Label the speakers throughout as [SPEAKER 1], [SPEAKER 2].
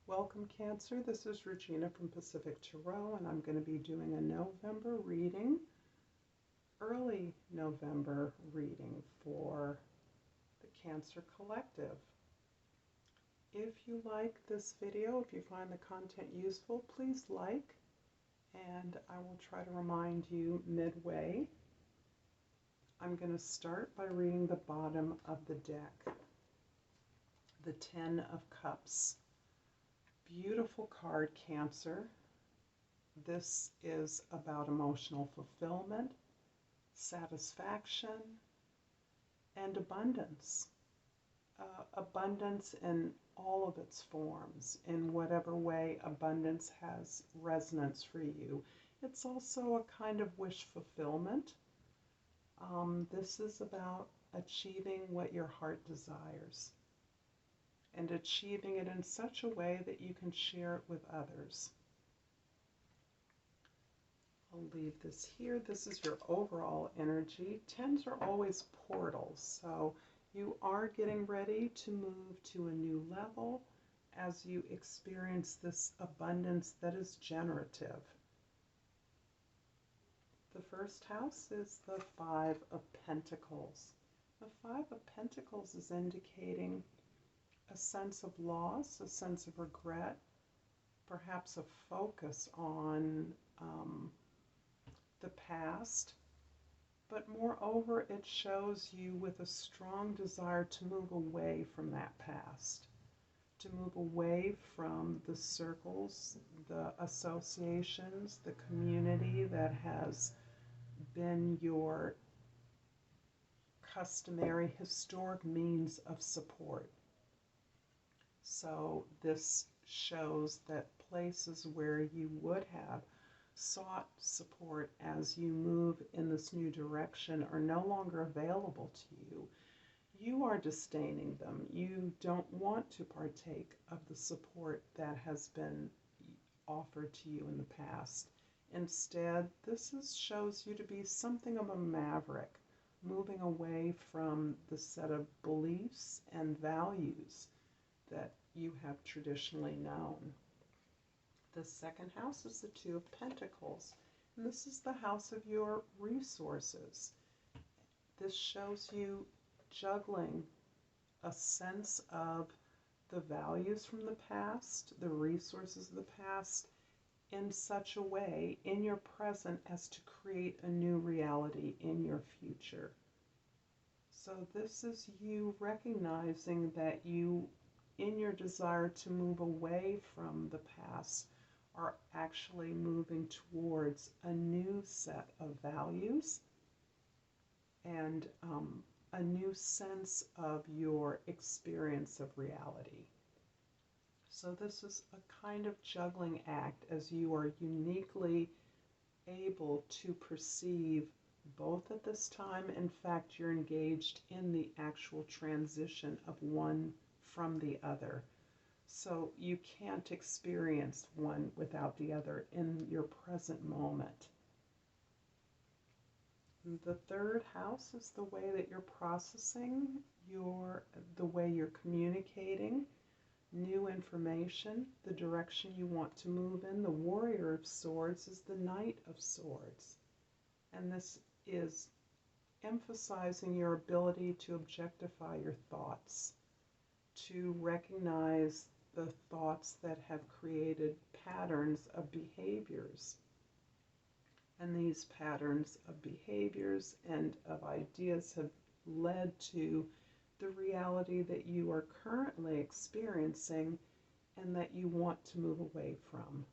[SPEAKER 1] Welcome, Cancer. This is Regina from Pacific Tarot, and I'm going to be doing a November reading, early November reading for the Cancer Collective. If you like this video, if you find the content useful, please like, and I will try to remind you midway. I'm going to start by reading the bottom of the deck, the Ten of Cups. Beautiful card, Cancer. This is about emotional fulfillment, satisfaction, and abundance. Abundance in all of its forms, in whatever way abundance has resonance for you. It's also a kind of wish fulfillment. This is about achieving what your heart desires, and achieving it in such a way that you can share it with others. I'll leave this here. This is your overall energy. Tens are always portals, so you are getting ready to move to a new level as you experience this abundance that is generative. The first house is the Five of Pentacles. The Five of Pentacles is indicating a sense of loss, a sense of regret, perhaps a focus on the past, but moreover it shows you with a strong desire to move away from that past, to move away from the circles, the associations, the community that has been your customary historic means of support. So this shows that places where you would have sought support as you move in this new direction are no longer available to you. You are disdaining them. You don't want to partake of the support that has been offered to you in the past. Instead, this shows you to be something of a maverick, moving away from the set of beliefs and values that you have traditionally known. The second house is the Two of Pentacles, and this is the house of your resources. This shows you juggling a sense of the values from the past, the resources of the past, in such a way in your present as to create a new reality in your future. So this is you recognizing that you, in your desire to move away from the past, are actually moving towards a new set of values and a new sense of your experience of reality. So this is a kind of juggling act as you are uniquely able to perceive both at this time. In fact, you're engaged in the actual transition of one from the other. So you can't experience one without the other in your present moment. The third house is the way that you're processing, the way you're communicating new information, the direction you want to move in. The Warrior of Swords is the Knight of Swords. And this is emphasizing your ability to objectify your thoughts, to recognize the thoughts that have created patterns of behaviors. And these patterns of behaviors and of ideas have led to the reality that you are currently experiencing and that you want to move away from.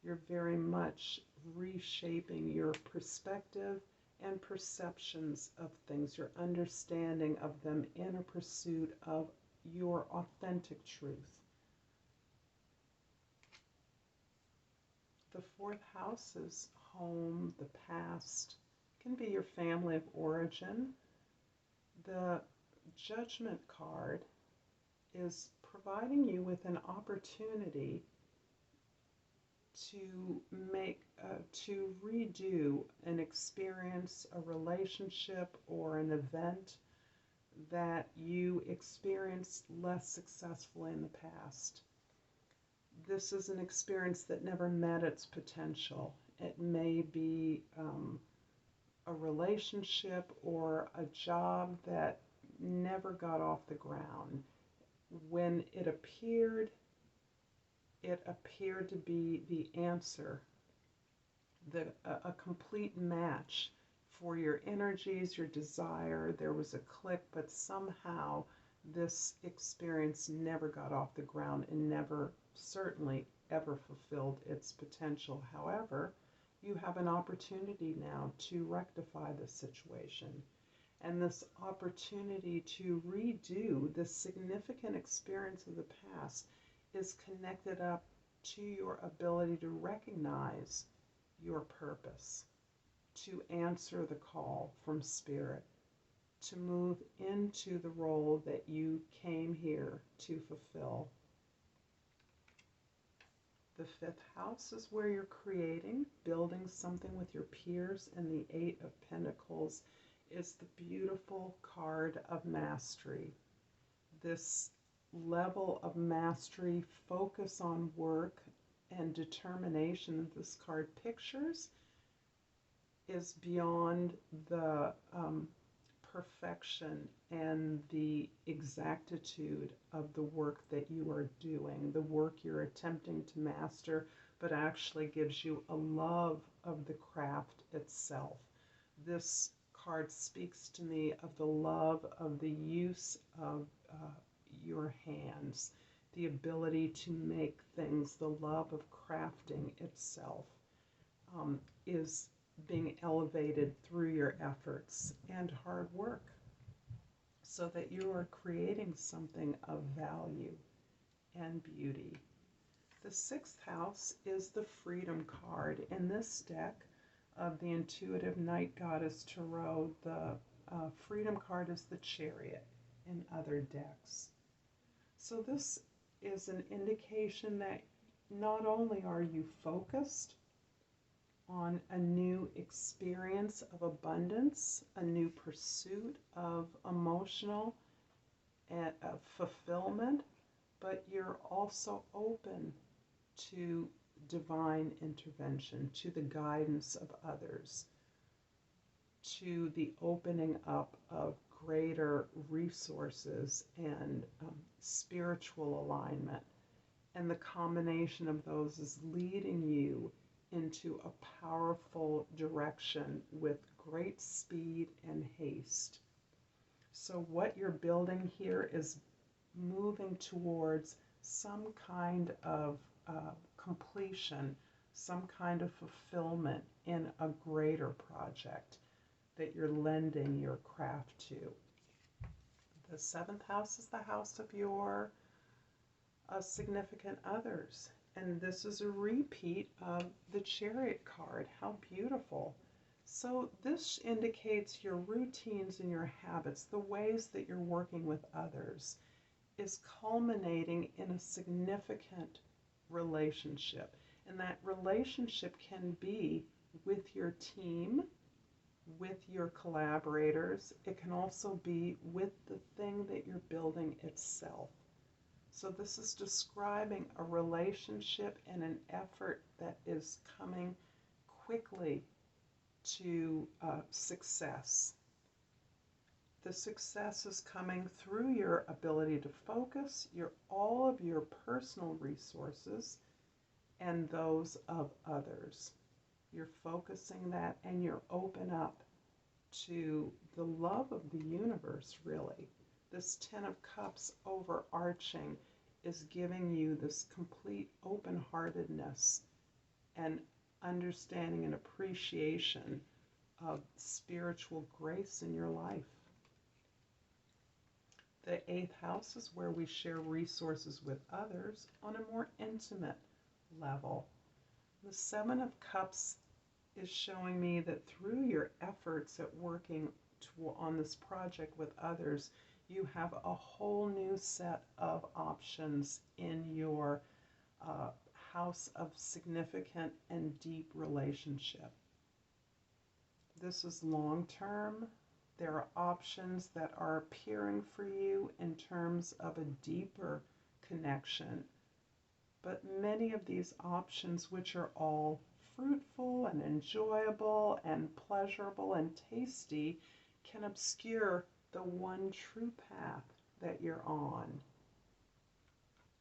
[SPEAKER 1] You're very much reshaping your perspective and perceptions of things, your understanding of them in a pursuit of your authentic truth. The fourth house is home, the past, can be your family of origin. The Judgment card is providing you with an opportunity to to redo an experience, a relationship, or an event that you experienced less successfully in the past. this is an experience that never met its potential. It may be a relationship or a job that never got off the ground. When it appeared to be the answer, a complete match for your energies, your desire. There was a click, but somehow this experience never got off the ground and never, certainly, ever fulfilled its potential. However, you have an opportunity now to rectify the situation. And this opportunity to redo this significant experience of the past is connected up to your ability to recognize your purpose, to answer the call from Spirit, to move into the role that you came here to fulfill. The fifth house is where you're creating, building something with your peers, and the Eight of Pentacles is the beautiful card of mastery. This level of mastery, focus on work, and determination that this card pictures is beyond the perfection and the exactitude of the work that you are doing, the work you're attempting to master, but actually gives you a love of the craft itself. This card speaks to me of the love of the use of your hands, the ability to make things, the love of crafting itself is being elevated through your efforts and hard work so that you are creating something of value and beauty. The sixth house is the Freedom card. In this deck of the Intuitive Night Goddess Tarot, the Freedom card is the Chariot in other decks. So this is an indication that not only are you focused on a new experience of abundance, a new pursuit of emotional and fulfillment, but you're also open to divine intervention, to the guidance of others, to the opening up of greater resources and spiritual alignment. And the combination of those is leading you into a powerful direction with great speed and haste. So what you're building here is moving towards some kind of completion, some kind of fulfillment in a greater project that you're lending your craft to. The seventh house is the house of your significant others. And this is a repeat of the Chariot card. How beautiful. So this indicates your routines and your habits, the ways that you're working with others, is culminating in a significant relationship. And that relationship can be with your team, with your collaborators. It can also be with the thing that you're building itself. So this is describing a relationship and an effort that is coming quickly to success. The success is coming through your ability to focus all of your personal resources and those of others. You're focusing that and you're open up to the love of the universe, really. This Ten of Cups overarching is giving you this complete open-heartedness and understanding and appreciation of spiritual grace in your life. The eighth house is where we share resources with others on a more intimate level. The Seven of Cups is showing me that through your efforts at working on this project with others, you have a whole new set of options in your house of significant and deep relationship. This is long-term. There are options that are appearing for you in terms of a deeper connection But many of these options, which are all fruitful and enjoyable and pleasurable and tasty, can obscure the one true path that you're on.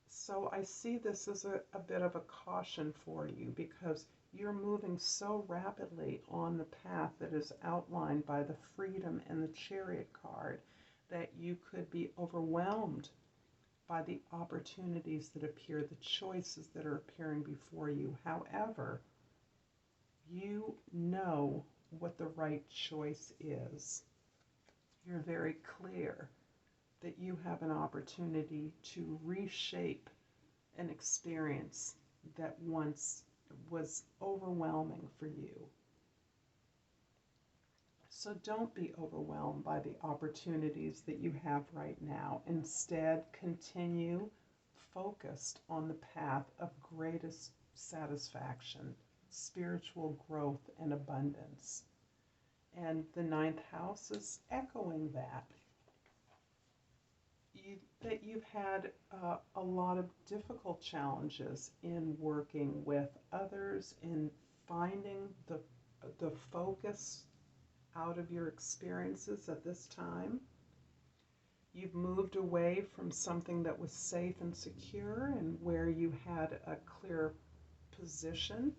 [SPEAKER 1] So I see this as a bit of a caution for you, because you're moving so rapidly on the path that is outlined by the Freedom and the Chariot card that you could be overwhelmed by the opportunities that appear, the choices that are appearing before you. However, you know what the right choice is. You're very clear that you have an opportunity to reshape an experience that once was overwhelming for you. So don't be overwhelmed by the opportunities that you have right now. Instead, continue focused on the path of greatest satisfaction, spiritual growth, and abundance. And the ninth house is echoing that. That you've had a lot of difficult challenges in working with others, in finding the focus out of your experiences at this time. You've moved away from something that was safe and secure and where you had a clear position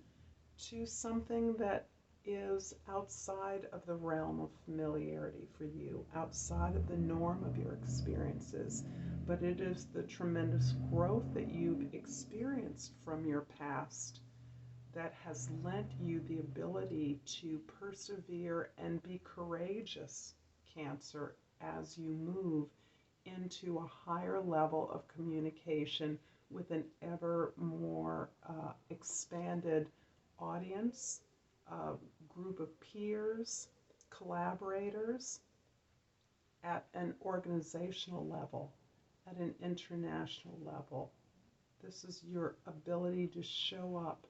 [SPEAKER 1] to something that is outside of the realm of familiarity for you, outside of the norm of your experiences. But it is the tremendous growth that you've experienced from your past that has lent you the ability to persevere and be courageous, Cancer, as you move into a higher level of communication with an ever more expanded audience, group of peers, collaborators, at an organizational level, at an international level. This is your ability to show up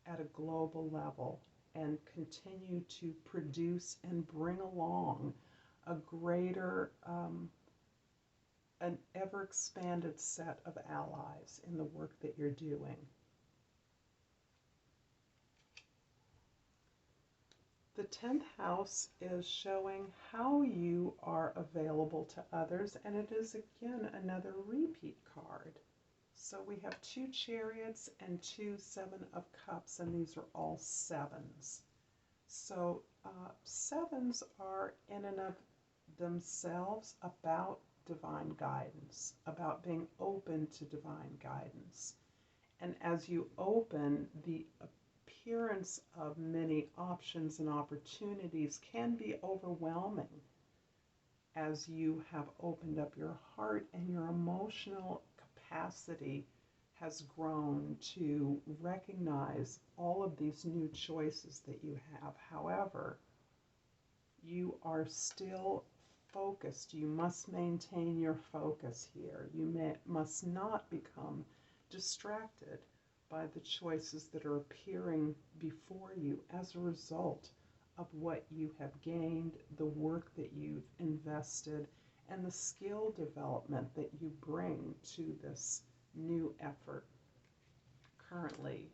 [SPEAKER 1] at a global level and continue to produce and bring along a greater, an ever expanded set of allies in the work that you're doing. The 10th house is showing how you are available to others, and it is again another repeat card. So we have 2 chariots and 2 7 of cups, and these are all sevens. So sevens are in and of themselves about divine guidance, about being open to divine guidance. And as you open, the appearance of many options and opportunities can be overwhelming as you have opened up your heart and your emotional capacity has grown to recognize all of these new choices that you have. However, you are still focused. You must maintain your focus here. You must not become distracted by the choices that are appearing before you as a result of what you have gained, the work that you've invested, and the skill development that you bring to this new effort currently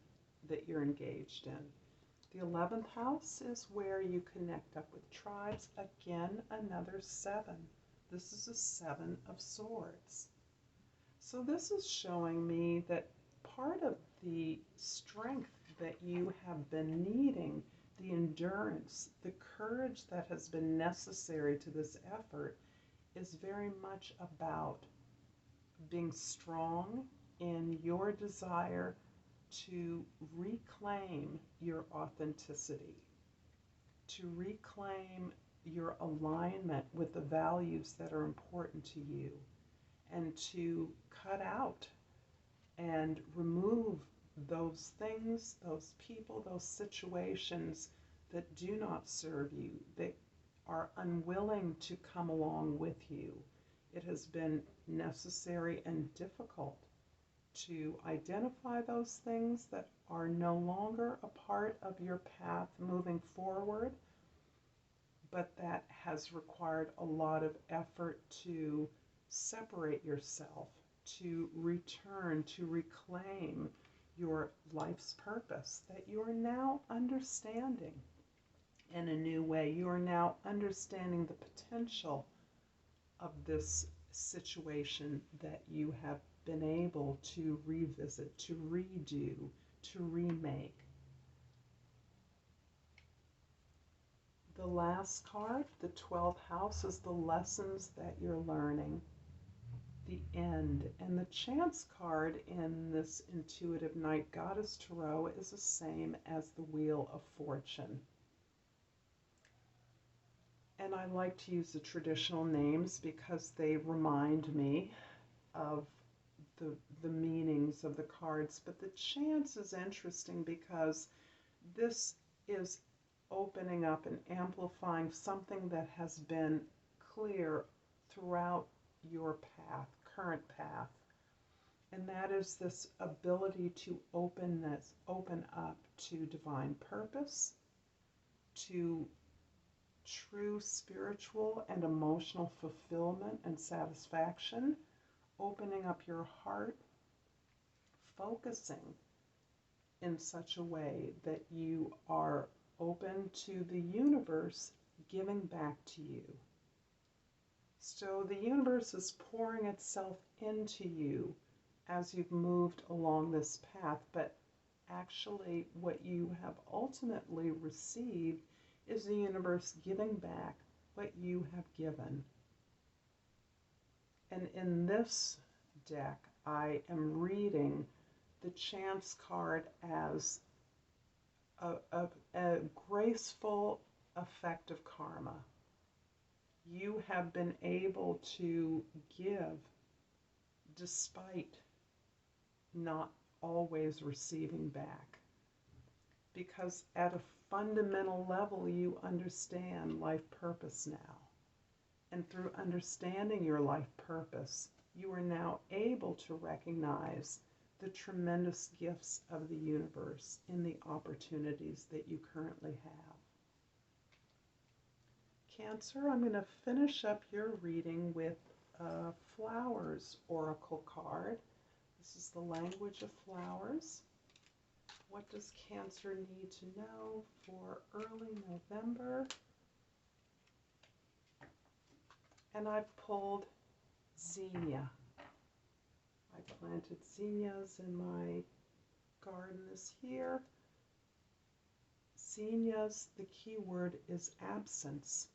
[SPEAKER 1] that you're engaged in. The 11th house is where you connect up with tribes. Again, another 7. This is a 7 of swords. So this is showing me that part of the strength that you have been needing, the endurance, the courage that has been necessary to this effort, is very much about being strong in your desire to reclaim your authenticity, to reclaim your alignment with the values that are important to you, and to cut out and remove those things, those people, those situations that do not serve you, that are unwilling to come along with you. It has been necessary and difficult to identify those things that are no longer a part of your path moving forward, but that has required a lot of effort to separate yourself to return, to reclaim your life's purpose that you are now understanding in a new way. You are now understanding the potential of this situation that you have been able to revisit, to redo, to remake. The last card, the 12th house, is the lessons that you're learning, the end. And the chance card in this intuitive night goddess tarot is the same as the Wheel of Fortune. And I like to use the traditional names because they remind me of the meanings of the cards. But the chance is interesting because this is opening up and amplifying something that has been clear throughout your path, current path. And that is this ability to open up to divine purpose, to true spiritual and emotional fulfillment and satisfaction, opening up your heart, focusing in such a way that you are open to the universe giving back to you. So the universe is pouring itself into you as you've moved along this path, but actually what you have ultimately received is the universe giving back what you have given. And in this deck, I am reading the chance card as a graceful effect of karma. You have been able to give despite not always receiving back. Because at a fundamental level, you understand life purpose now. And through understanding your life purpose, you are now able to recognize the tremendous gifts of the universe in the opportunities that you currently have. Cancer, I'm going to finish up your reading with Flowers Oracle card. This is the language of flowers. What does Cancer need to know for early November? And I've pulled zinnia. I planted zinnias in my garden this year. Zinnias, the key word is absence.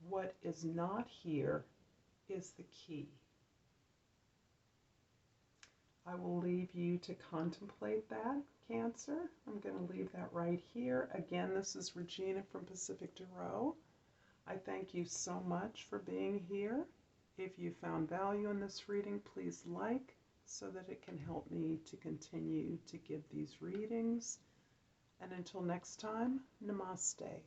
[SPEAKER 1] What is not here is the key. I will leave you to contemplate that, Cancer. I'm going to leave that right here. Again, this is Regina from Pacific Tarot. I thank you so much for being here. If you found value in this reading, please like so that it can help me to continue to give these readings. And until next time, Namaste.